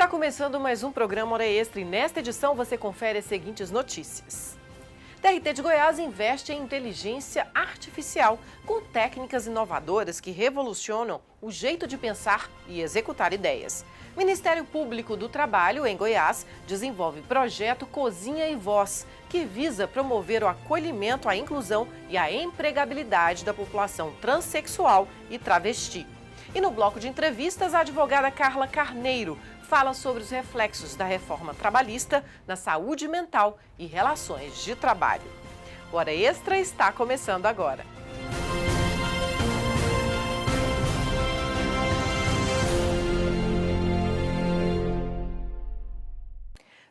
Está começando mais um programa Hora Extra e nesta edição você confere as seguintes notícias. TRT de Goiás investe em inteligência artificial com técnicas inovadoras que revolucionam o jeito de pensar e executar ideias. Ministério Público do Trabalho, em Goiás, desenvolve projeto Cozinha e Voz, que visa promover o acolhimento, a inclusão e a empregabilidade da população transexual e travesti. E no bloco de entrevistas, a advogada Carla Carneiro fala sobre os reflexos da reforma trabalhista na saúde mental e relações de trabalho. O Hora Extra está começando agora.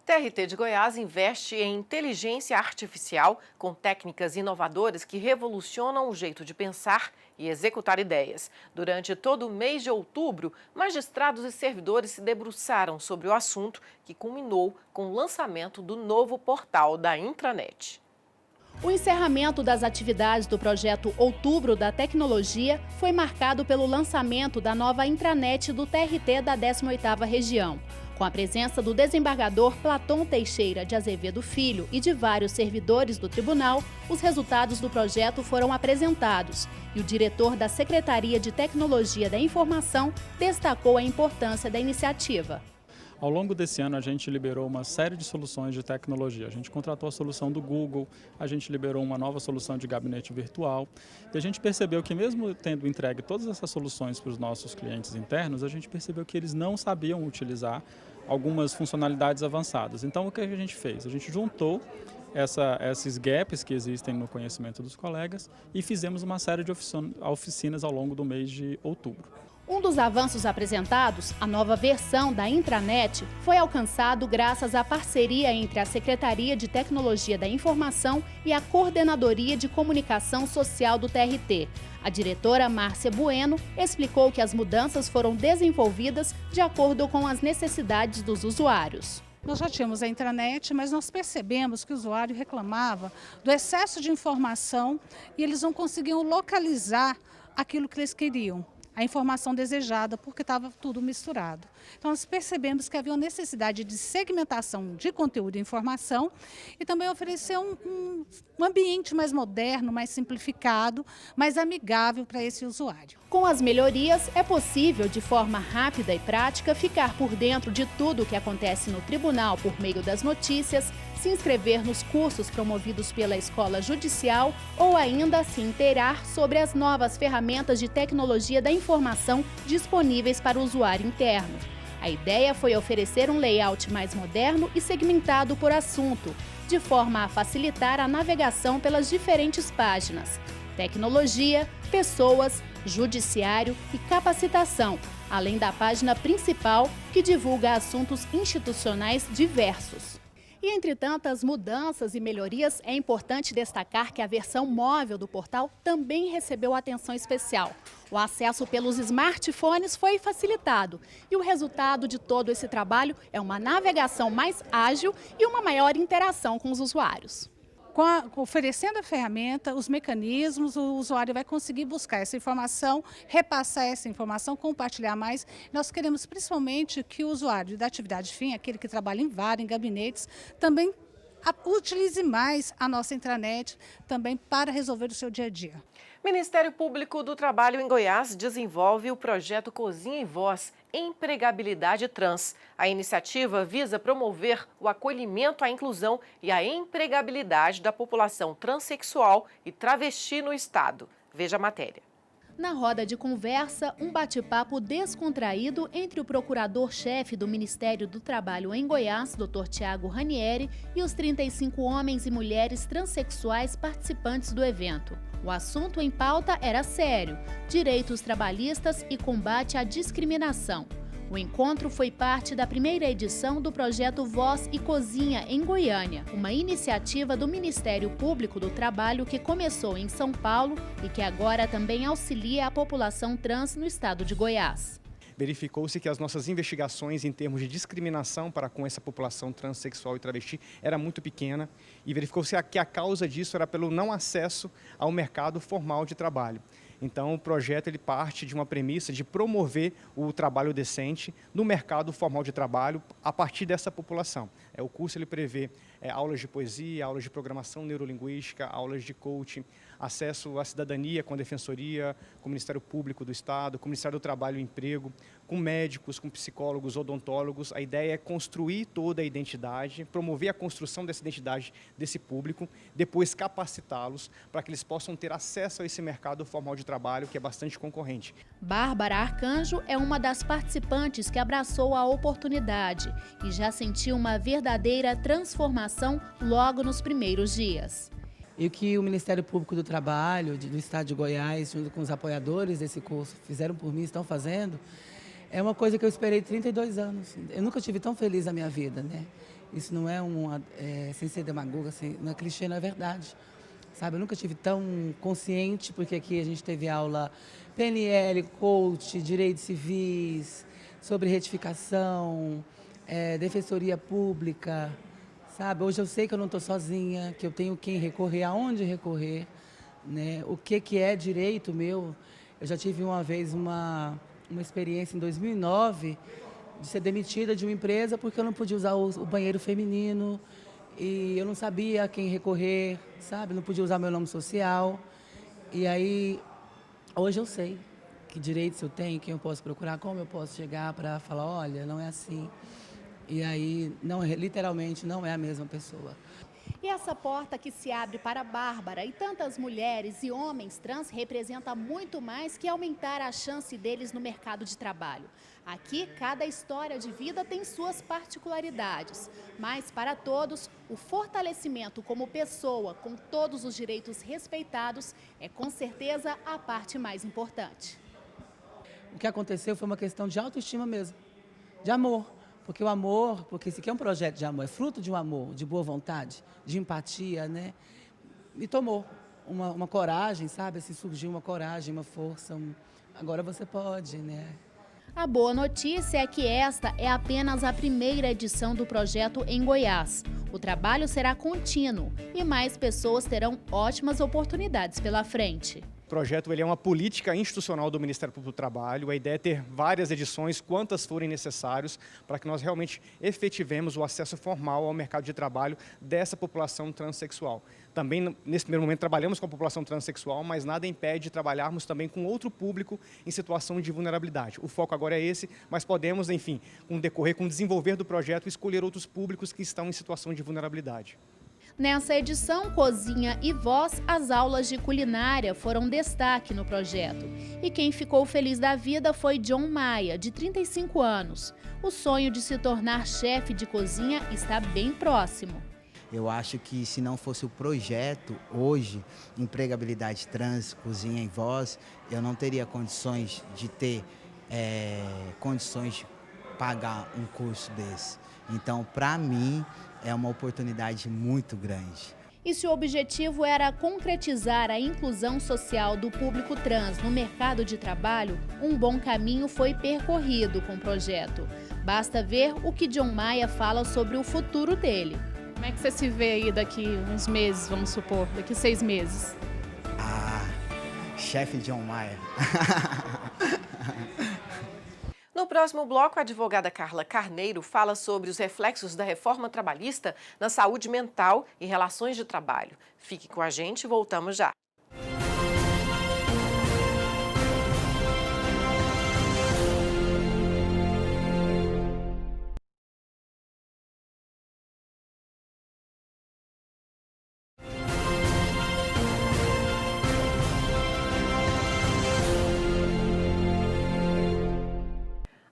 TRT de Goiás investe em inteligência artificial com técnicas inovadoras que revolucionam o jeito de pensar e executar ideias. Durante todo o mês de outubro, magistrados e servidores se debruçaram sobre o assunto, que culminou com o lançamento do novo portal da intranet. O encerramento das atividades do projeto Outubro da Tecnologia foi marcado pelo lançamento da nova intranet do TRT da 18ª Região. Com a presença do desembargador Platão Teixeira de Azevedo Filho e de vários servidores do tribunal, os resultados do projeto foram apresentados e o diretor da Secretaria de Tecnologia da Informação destacou a importância da iniciativa. Ao longo desse ano, a gente liberou uma série de soluções de tecnologia. A gente contratou a solução do Google, a gente liberou uma nova solução de gabinete virtual. E a gente percebeu que mesmo tendo entregue todas essas soluções para os nossos clientes internos, a gente percebeu que eles não sabiam utilizar algumas funcionalidades avançadas. Então, o que a gente fez? A gente juntou esses gaps que existem no conhecimento dos colegas e fizemos uma série de oficinas ao longo do mês de outubro. Um dos avanços apresentados, a nova versão da intranet, foi alcançado graças à parceria entre a Secretaria de Tecnologia da Informação e a Coordenadoria de Comunicação Social do TRT. A diretora Márcia Bueno explicou que as mudanças foram desenvolvidas de acordo com as necessidades dos usuários. Nós já tínhamos a intranet, mas nós percebemos que o usuário reclamava do excesso de informação e eles não conseguiam localizar aquilo que eles queriam, a informação desejada, porque estava tudo misturado. Então, nós percebemos que havia uma necessidade de segmentação de conteúdo e informação e também oferecer um ambiente mais moderno, mais simplificado, mais amigável para esse usuário. Com as melhorias, é possível, de forma rápida e prática, ficar por dentro de tudo o que acontece no tribunal por meio das notícias, se inscrever nos cursos promovidos pela Escola Judicial ou ainda se inteirar sobre as novas ferramentas de tecnologia da informação disponíveis para o usuário interno. A ideia foi oferecer um layout mais moderno e segmentado por assunto, de forma a facilitar a navegação pelas diferentes páginas: tecnologia, pessoas, judiciário e capacitação, além da página principal, que divulga assuntos institucionais diversos. E entre tantas mudanças e melhorias, é importante destacar que a versão móvel do portal também recebeu atenção especial. O acesso pelos smartphones foi facilitado e o resultado de todo esse trabalho é uma navegação mais ágil e uma maior interação com os usuários. Oferecendo a ferramenta, os mecanismos, o usuário vai conseguir buscar essa informação, repassar essa informação, compartilhar mais. Nós queremos principalmente que o usuário da atividade fim, aquele que trabalha em VAR, em gabinetes, também utilize mais a nossa intranet também para resolver o seu dia a dia. Ministério Público do Trabalho em Goiás desenvolve o projeto Cozinha e Voz, Empregabilidade Trans. A iniciativa visa promover o acolhimento, a inclusão e a empregabilidade da população transexual e travesti no estado. Veja a matéria. Na roda de conversa, um bate-papo descontraído entre o procurador-chefe do Ministério do Trabalho em Goiás, Dr. Tiago Ranieri, e os 35 homens e mulheres transexuais participantes do evento. O assunto em pauta era sério: direitos trabalhistas e combate à discriminação. O encontro foi parte da primeira edição do projeto Voz e Cozinha em Goiânia, uma iniciativa do Ministério Público do Trabalho que começou em São Paulo e que agora também auxilia a população trans no estado de Goiás. Verificou-se que as nossas investigações em termos de discriminação para com essa população transexual e travesti era muito pequena e verificou-se que a causa disso era pelo não acesso ao mercado formal de trabalho. Então, o projeto ele parte de uma premissa de promover o trabalho decente no mercado formal de trabalho a partir dessa população. O curso ele prevê aulas de poesia, aulas de programação neurolinguística, aulas de coaching, acesso à cidadania com a Defensoria, com o Ministério Público do Estado, com o Ministério do Trabalho e Emprego, com médicos, com psicólogos, odontólogos. A ideia é construir toda a identidade, promover a construção dessa identidade desse público, depois capacitá-los para que eles possam ter acesso a esse mercado formal de trabalho que é bastante concorrente. Bárbara Arcanjo é uma das participantes que abraçou a oportunidade e já sentiu uma verdadeira transformação logo nos primeiros dias. E o que o Ministério Público do Trabalho do Estado de Goiás, junto com os apoiadores desse curso, fizeram por mim, estão fazendo, é uma coisa que eu esperei 32 anos. Eu nunca estive tão feliz na minha vida, né? Isso não é sem ser demagoga, não é clichê, não é verdade. Sabe, eu nunca estive tão consciente, porque aqui a gente teve aula PNL, coach, direitos civis, sobre retificação, defensoria pública. Sabe, hoje eu sei que eu não estou sozinha, que eu tenho quem recorrer, aonde recorrer, né? O que é direito meu. Eu já tive uma vez uma experiência em 2009 de ser demitida de uma empresa porque eu não podia usar o banheiro feminino e eu não sabia a quem recorrer, sabe? Não podia usar meu nome social. E aí, hoje eu sei que direitos eu tenho, quem eu posso procurar, como eu posso chegar para falar, olha, não é assim. E aí, literalmente, não é a mesma pessoa. E essa porta que se abre para a Bárbara e tantas mulheres e homens trans representa muito mais que aumentar a chance deles no mercado de trabalho. Aqui, cada história de vida tem suas particularidades, mas para todos, o fortalecimento como pessoa, com todos os direitos respeitados, é com certeza a parte mais importante. O que aconteceu foi uma questão de autoestima mesmo, de amor. Porque o amor, porque esse aqui é um projeto de amor, é fruto de um amor, de boa vontade, de empatia, né? Me tomou uma coragem, sabe? Assim, surgiu uma coragem, uma força. Agora você pode, né? A boa notícia é que esta é apenas a primeira edição do projeto em Goiás. O trabalho será contínuo e mais pessoas terão ótimas oportunidades pela frente. O projeto ele é uma política institucional do Ministério Público do Trabalho. A ideia é ter várias edições, quantas forem necessários, para que nós realmente efetivemos o acesso formal ao mercado de trabalho dessa população transexual. Também, nesse primeiro momento, trabalhamos com a população transexual, mas nada impede de trabalharmos também com outro público em situação de vulnerabilidade. O foco agora é esse, mas podemos, enfim, com o desenvolver do projeto, escolher outros públicos que estão em situação de vulnerabilidade. Nessa edição Cozinha e Voz, as aulas de culinária foram destaque no projeto. E quem ficou feliz da vida foi John Maia, de 35 anos. O sonho de se tornar chefe de cozinha está bem próximo. Eu acho que se não fosse o projeto, hoje, Empregabilidade Trans, Cozinha em Voz, eu não teria condições de ter condições de pagar um curso desse. Então, para mim, é uma oportunidade muito grande. E se o objetivo era concretizar a inclusão social do público trans no mercado de trabalho, um bom caminho foi percorrido com o projeto. Basta ver o que John Maia fala sobre o futuro dele. Como é que você se vê aí daqui uns meses, vamos supor, daqui 6 meses? Chefe John Maia. No próximo bloco, a advogada Carla Carneiro fala sobre os reflexos da reforma trabalhista na saúde mental e relações de trabalho. Fique com a gente, voltamos já.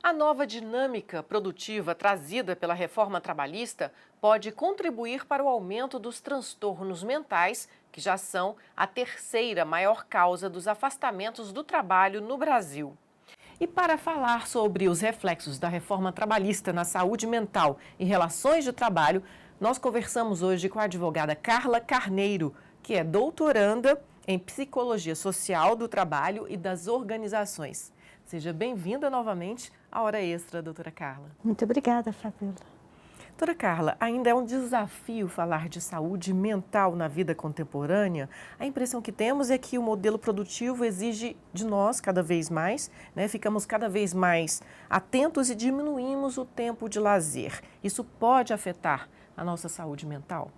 A nova dinâmica produtiva trazida pela reforma trabalhista pode contribuir para o aumento dos transtornos mentais, que já são a terceira maior causa dos afastamentos do trabalho no Brasil. E para falar sobre os reflexos da reforma trabalhista na saúde mental e relações de trabalho, nós conversamos hoje com a advogada Carla Carneiro, que é doutoranda em Psicologia Social do Trabalho e das Organizações. Seja bem-vinda novamente à Hora Extra, doutora Carla. Muito obrigada, Fabiola. Doutora Carla, ainda é um desafio falar de saúde mental na vida contemporânea? A impressão que temos é que o modelo produtivo exige de nós cada vez mais, né? Ficamos cada vez mais atentos e diminuímos o tempo de lazer. Isso pode afetar a nossa saúde mental?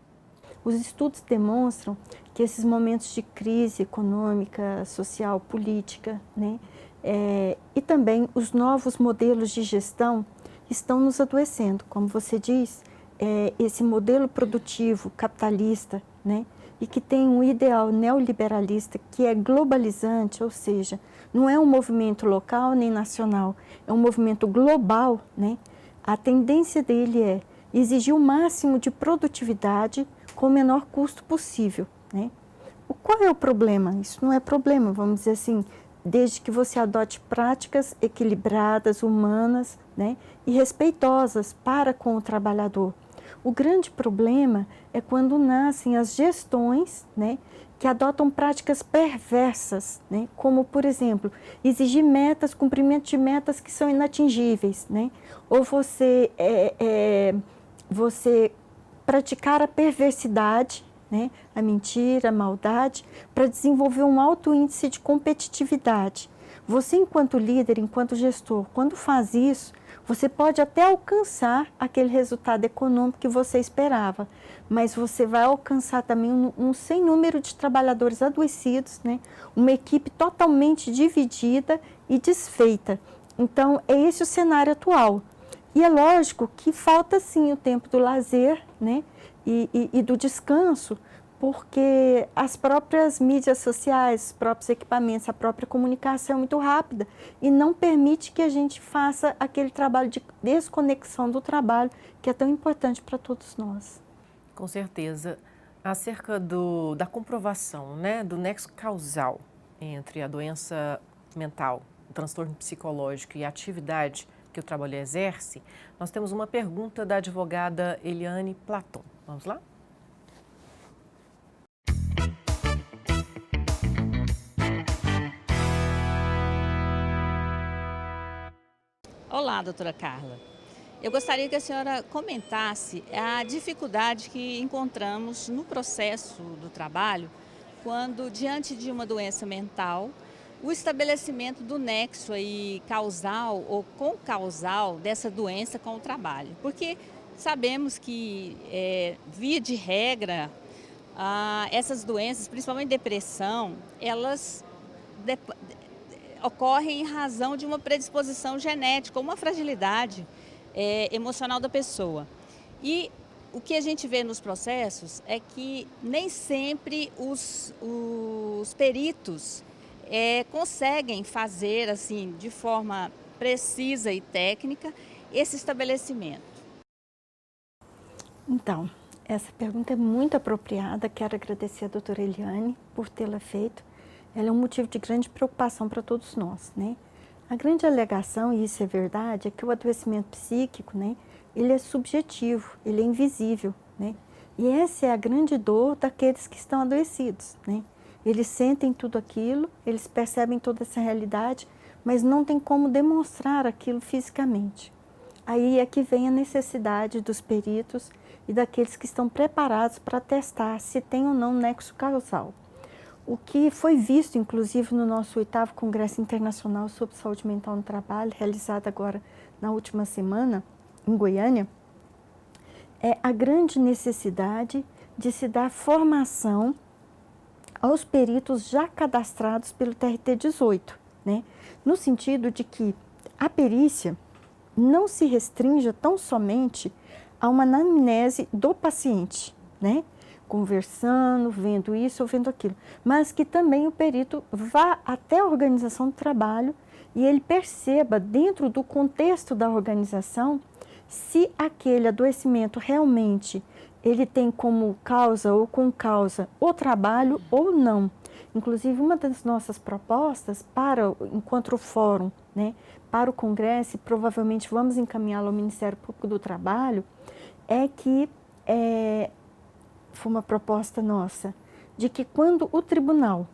Os estudos demonstram que esses momentos de crise econômica, social, política, né, e também os novos modelos de gestão estão nos adoecendo. Como você diz, esse modelo produtivo capitalista, né, e que tem um ideal neoliberalista que é globalizante, ou seja, não é um movimento local nem nacional, é um movimento global, né, a tendência dele é exigir o máximo de produtividade com o menor custo possível, né? Qual é o problema? Isso não é problema, vamos dizer assim, desde que você adote práticas equilibradas, humanas, né, e respeitosas para com o trabalhador. O grande problema é quando nascem as gestões, né, que adotam práticas perversas, né, como, por exemplo, exigir metas, cumprimento de metas que são inatingíveis, né, ou você praticar a perversidade, né, a mentira, a maldade, para desenvolver um alto índice de competitividade. Você, enquanto líder, enquanto gestor, quando faz isso, você pode até alcançar aquele resultado econômico que você esperava, mas você vai alcançar também um sem número de trabalhadores adoecidos, né, uma equipe totalmente dividida e desfeita. Então, é esse o cenário atual. E é lógico que falta sim o tempo do lazer, né, e do descanso, porque as próprias mídias sociais, os próprios equipamentos, a própria comunicação é muito rápida e não permite que a gente faça aquele trabalho de desconexão do trabalho que é tão importante para todos nós. Com certeza. Acerca da comprovação, né, do nexo causal entre a doença mental, o transtorno psicológico e a atividade que o trabalho exerce, nós temos uma pergunta da advogada Eliane Platon. Vamos lá? Olá, doutora Carla. Eu gostaria que a senhora comentasse a dificuldade que encontramos no processo do trabalho quando, diante de uma doença mental, o estabelecimento do nexo aí causal ou concausal dessa doença com o trabalho. Porque sabemos que, via de regra, essas doenças, principalmente depressão, elas ocorrem em razão de uma predisposição genética, uma fragilidade emocional da pessoa. E o que a gente vê nos processos é que nem sempre os peritos conseguem fazer assim de forma precisa e técnica esse estabelecimento. Então, essa pergunta é muito apropriada. Quero agradecer a doutora Eliane por tê-la feito. Ela é um motivo de grande preocupação para todos nós, né? A grande alegação, e isso é verdade, é que o adoecimento psíquico, né, ele é subjetivo, ele é invisível, né? E essa é a grande dor daqueles que estão adoecidos, né? Eles sentem tudo aquilo, eles percebem toda essa realidade, mas não tem como demonstrar aquilo fisicamente. Aí é que vem a necessidade dos peritos e daqueles que estão preparados para testar se tem ou não nexo causal. O que foi visto, inclusive, no nosso 8º Congresso Internacional sobre Saúde Mental no Trabalho, realizado agora na última semana, em Goiânia, é a grande necessidade de se dar formação aos peritos já cadastrados pelo TRT-18, né? No sentido de que a perícia não se restrinja tão somente a uma anamnese do paciente, né? Conversando, vendo isso ou vendo aquilo, mas que também o perito vá até a organização do trabalho e ele perceba dentro do contexto da organização se aquele adoecimento realmente ele tem como causa ou com causa o trabalho ou não. Inclusive, uma das nossas propostas enquanto o fórum, né, para o Congresso, e provavelmente vamos encaminhá-lo ao Ministério Público do Trabalho, é que foi uma proposta nossa, de que quando o tribunal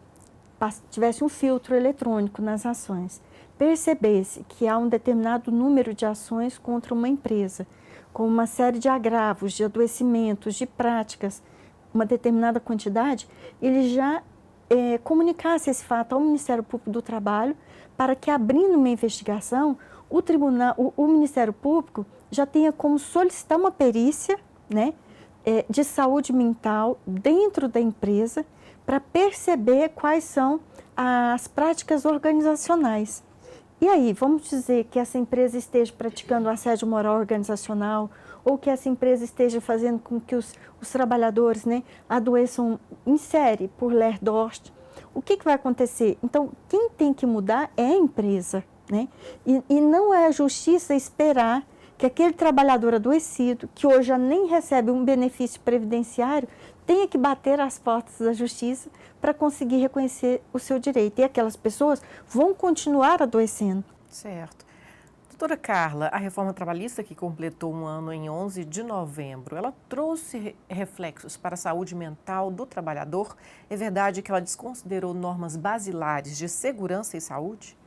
tivesse um filtro eletrônico nas ações, percebesse que há um determinado número de ações contra uma empresa, com uma série de agravos, de adoecimentos, de práticas, uma determinada quantidade, ele já comunicasse esse fato ao Ministério Público do Trabalho para que, abrindo uma investigação, o Ministério Público já tenha como solicitar uma perícia, né, de saúde mental dentro da empresa para perceber quais são as práticas organizacionais. E aí, vamos dizer que essa empresa esteja praticando assédio moral organizacional ou que essa empresa esteja fazendo com que os trabalhadores, né, adoeçam em série por Lehrdorst. O que vai acontecer? Então, quem tem que mudar é a empresa, né? E não é a justiça esperar que aquele trabalhador adoecido, que hoje já nem recebe um benefício previdenciário, tenha que bater às portas da justiça para conseguir reconhecer o seu direito. E aquelas pessoas vão continuar adoecendo. Certo. Doutora Carla, a reforma trabalhista que completou um ano em 11 de novembro, ela trouxe reflexos para a saúde mental do trabalhador? É verdade que ela desconsiderou normas basilares de segurança e saúde?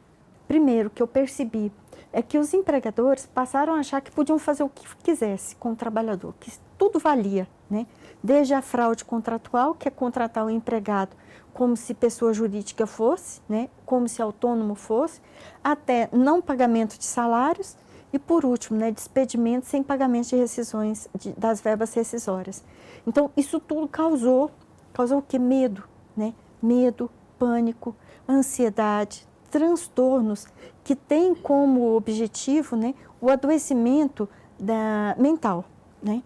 Primeiro, o que eu percebi é que os empregadores passaram a achar que podiam fazer o que quisesse com o trabalhador, que tudo valia, né? Desde a fraude contratual, que é contratar o empregado como se pessoa jurídica fosse, né? Como se autônomo fosse, até não pagamento de salários e, por último, né, despedimento sem pagamento de rescisões, das verbas rescisórias. Então, isso tudo causou o quê? Medo, né? Medo, pânico, ansiedade, transtornos que têm como objetivo, né, o adoecimento mental, né?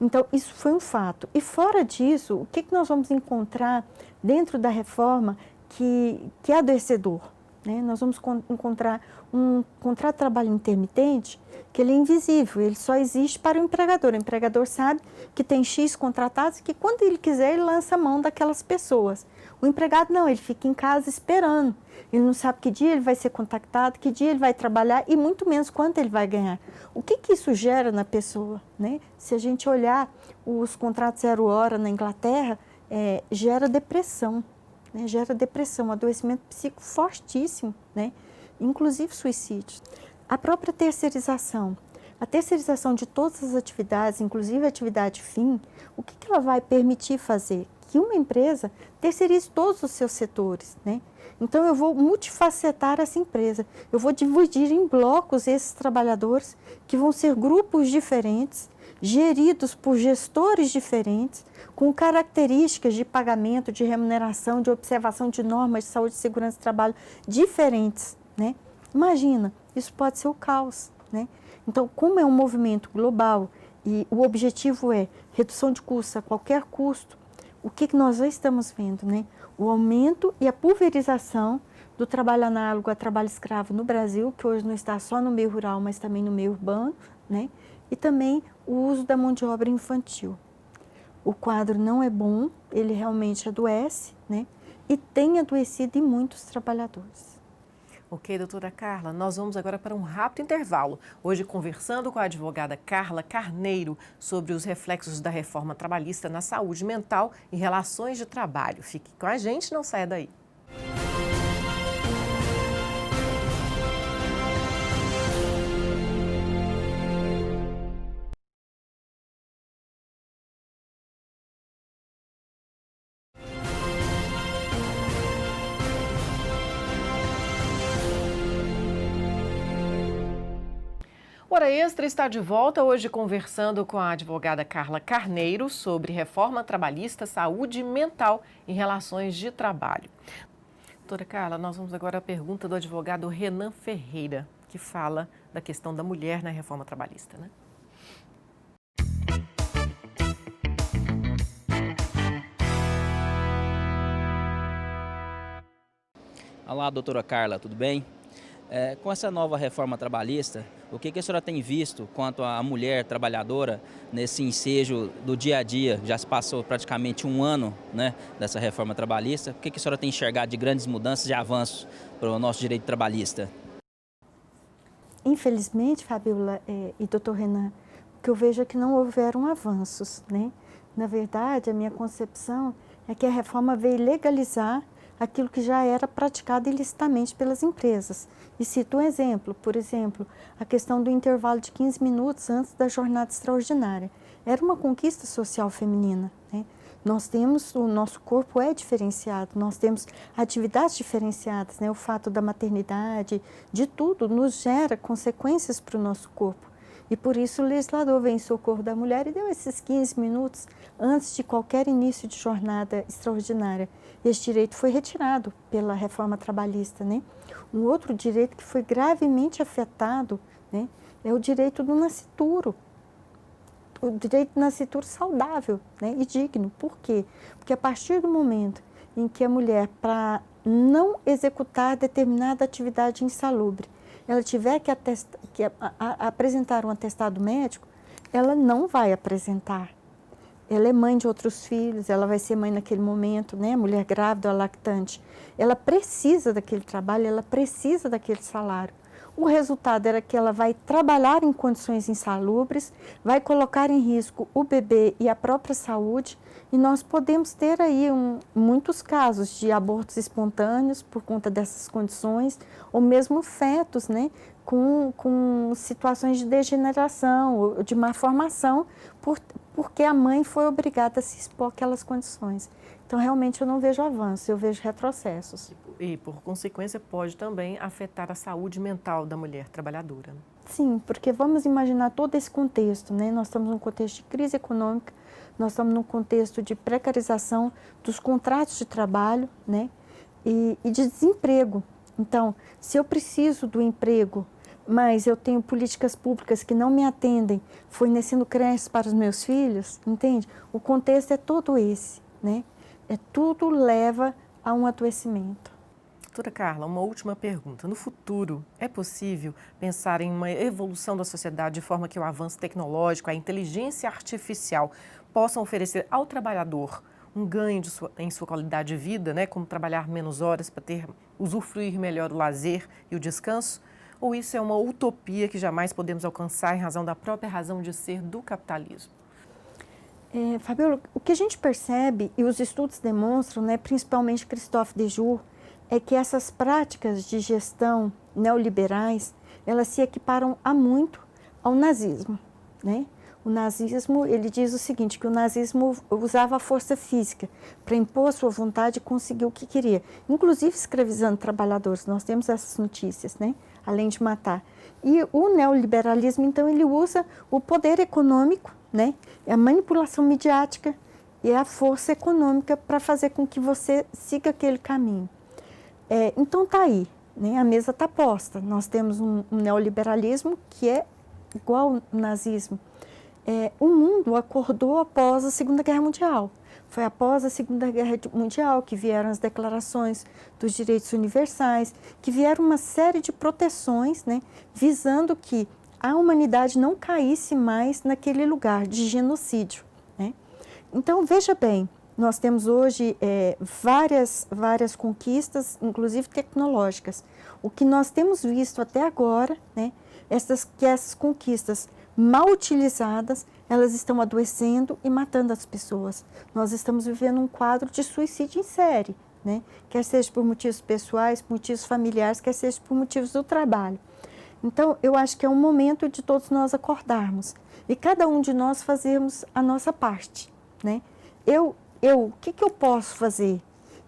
Então, isso foi um fato. E fora disso, o que nós vamos encontrar dentro da reforma que é adoecedor? Né? Nós vamos encontrar um contrato de trabalho intermitente que ele é invisível, ele só existe para o empregador. O empregador sabe que tem X contratados e que quando ele quiser, ele lança a mão daquelas pessoas. O empregado não, ele fica em casa esperando. Ele não sabe que dia ele vai ser contactado, que dia ele vai trabalhar e muito menos quanto ele vai ganhar. O que isso gera na pessoa? Né? Se a gente olhar os contratos 0 hora na Inglaterra, gera depressão. Né? Gera depressão, adoecimento psíquico fortíssimo, né? Inclusive suicídio. A própria terceirização. A terceirização de todas as atividades, inclusive a atividade fim, o que ela vai permitir fazer? Que uma empresa terceirize todos os seus setores, né? Então, eu vou multifacetar essa empresa. Eu vou dividir em blocos esses trabalhadores, que vão ser grupos diferentes, geridos por gestores diferentes, com características de pagamento, de remuneração, de observação de normas de saúde e segurança do trabalho diferentes, né? Imagina, isso pode ser o caos, né? Então, como é um movimento global e o objetivo é redução de custos a qualquer custo, o que nós já estamos vendo, né? O aumento e a pulverização do trabalho análogo a trabalho escravo no Brasil, que hoje não está só no meio rural, mas também no meio urbano, né? E também o uso da mão de obra infantil. O quadro não é bom, ele realmente adoece, né? E tem adoecido em muitos trabalhadores. Ok, doutora Carla, nós vamos agora para um rápido intervalo. Hoje conversando com a advogada Carla Carneiro sobre os reflexos da reforma trabalhista na saúde mental e relações de trabalho. Fique com a gente, não saia daí. Hora Extra está de volta hoje conversando com a advogada Carla Carneiro sobre reforma trabalhista, saúde mental e relações de trabalho. Doutora Carla, nós vamos agora à pergunta do advogado Renan Ferreira, que fala da questão da mulher na reforma trabalhista, né? Olá, doutora Carla, tudo bem? Com essa nova reforma trabalhista, o que a senhora tem visto quanto à mulher trabalhadora nesse ensejo do dia a dia? Já se passou praticamente um ano, né, dessa reforma trabalhista. O que a senhora tem enxergado de grandes mudanças e avanços para o nosso direito trabalhista? Infelizmente, Fabiola e doutor Renan, o que eu vejo é que não houveram avanços, né? Na verdade, a minha concepção é que a reforma veio legalizar aquilo que já era praticado ilicitamente pelas empresas. E cito um exemplo, por exemplo, a questão do intervalo de 15 minutos antes da jornada extraordinária. Era uma conquista social feminina, né? Nós temos, o nosso corpo é diferenciado, nós temos atividades diferenciadas, né? O fato da maternidade, de tudo, nos gera consequências para o nosso corpo. E por isso o legislador veio em socorro da mulher e deu esses 15 minutos antes de qualquer início de jornada extraordinária. Esse direito foi retirado pela reforma trabalhista, né? Um outro direito que foi gravemente afetado, né, é o direito do nascituro. O direito do nascituro saudável, né, e digno. Por quê? Porque a partir do momento em que a mulher, para não executar determinada atividade insalubre, ela tiver que apresentar um atestado médico, ela não vai apresentar. Ela é mãe de outros filhos, ela vai ser mãe naquele momento, né? Mulher grávida ou lactante. Ela precisa daquele trabalho, ela precisa daquele salário. O resultado era que ela vai trabalhar em condições insalubres, vai colocar em risco o bebê e a própria saúde, e nós podemos ter aí muitos casos de abortos espontâneos por conta dessas condições, ou mesmo fetos, né, com situações de degeneração, ou de malformação, porque a mãe foi obrigada a se expor àquelas condições. Então, realmente, eu não vejo avanço, eu vejo retrocessos. E, por consequência, pode também afetar a saúde mental da mulher trabalhadora. Sim, porque vamos imaginar todo esse contexto, né? Nós estamos num contexto de crise econômica, nós estamos num contexto de precarização dos contratos de trabalho, né? E de desemprego. Então, se eu preciso do emprego, mas eu tenho políticas públicas que não me atendem, fornecendo creches para os meus filhos, entende? O contexto é todo esse, né? Tudo leva a um adoecimento. Doutora Carla, uma última pergunta. No futuro, é possível pensar em uma evolução da sociedade de forma que o avanço tecnológico, a inteligência artificial possam oferecer ao trabalhador um ganho em sua qualidade de vida, né? Como trabalhar menos horas para usufruir melhor o lazer e o descanso? Ou isso é uma utopia que jamais podemos alcançar em razão da própria razão de ser do capitalismo? Fabiola, o que a gente percebe, e os estudos demonstram, né, principalmente Christophe Dejour, é que essas práticas de gestão neoliberais, elas se equiparam há muito ao nazismo, né? O nazismo, ele diz o seguinte, que o nazismo usava a força física para impor a sua vontade e conseguir o que queria, inclusive escravizando trabalhadores, nós temos essas notícias, né? Além de matar. E o neoliberalismo, então, ele usa o poder econômico, né? É a manipulação midiática e a força econômica para fazer com que você siga aquele caminho. Então está aí, né? A mesa está posta. Nós temos um neoliberalismo que é igual ao nazismo. O mundo acordou após a Segunda Guerra Mundial. Foi após a Segunda Guerra Mundial que vieram as declarações dos direitos universais, que vieram uma série de proteções, né, visando que a humanidade não caísse mais naquele lugar de genocídio, né? Então, veja bem, nós temos hoje várias conquistas, inclusive tecnológicas. O que nós temos visto até agora, né, que essas conquistas mal utilizadas, elas estão adoecendo e matando as pessoas. Nós estamos vivendo um quadro de suicídio em série, né? Quer seja por motivos pessoais, por motivos familiares, quer seja por motivos do trabalho. Então, eu acho que é um momento de todos nós acordarmos e cada um de nós fazermos a nossa parte, né? O que eu posso fazer?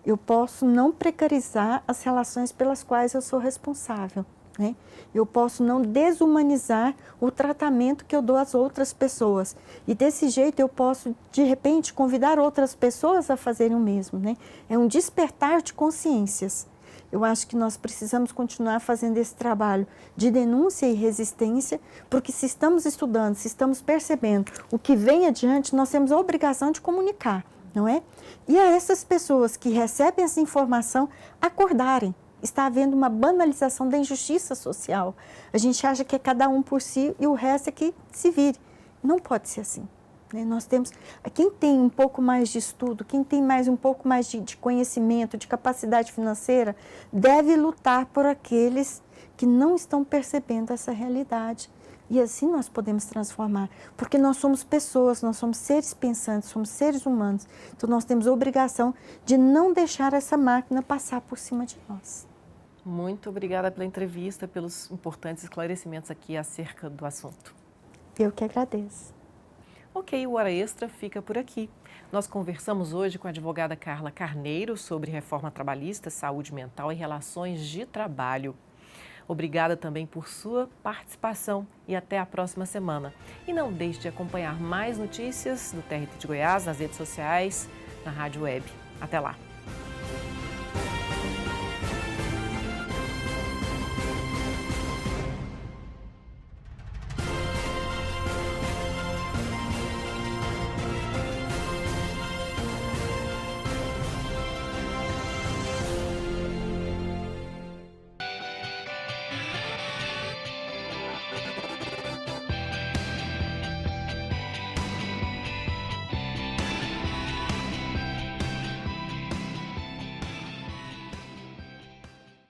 Eu posso não precarizar as relações pelas quais eu sou responsável, né? Eu posso não desumanizar o tratamento que eu dou às outras pessoas. E desse jeito eu posso, de repente, convidar outras pessoas a fazerem o mesmo, né? É um despertar de consciências. Eu acho que nós precisamos continuar fazendo esse trabalho de denúncia e resistência, porque se estamos estudando, se estamos percebendo o que vem adiante, nós temos a obrigação de comunicar, não é? E a essas pessoas que recebem essa informação acordarem. Está havendo uma banalização da injustiça social. A gente acha que é cada um por si e o resto é que se vire. Não pode ser assim, né? Nós temos, quem tem um pouco mais de estudo, quem tem um pouco mais de conhecimento, de capacidade financeira, deve lutar por aqueles que não estão percebendo essa realidade E assim nós podemos transformar, porque nós somos pessoas, nós somos seres pensantes, somos seres humanos. Então nós temos a obrigação de não deixar essa máquina passar por cima de nós. Muito obrigada pela entrevista, pelos importantes esclarecimentos aqui acerca do assunto. Eu que agradeço. Ok, o Hora Extra fica por aqui. Nós conversamos hoje com a advogada Carla Carneiro sobre reforma trabalhista, saúde mental e relações de trabalho. Obrigada também por sua participação e até a próxima semana. E não deixe de acompanhar mais notícias do TRT de Goiás nas redes sociais, na rádio web. Até lá!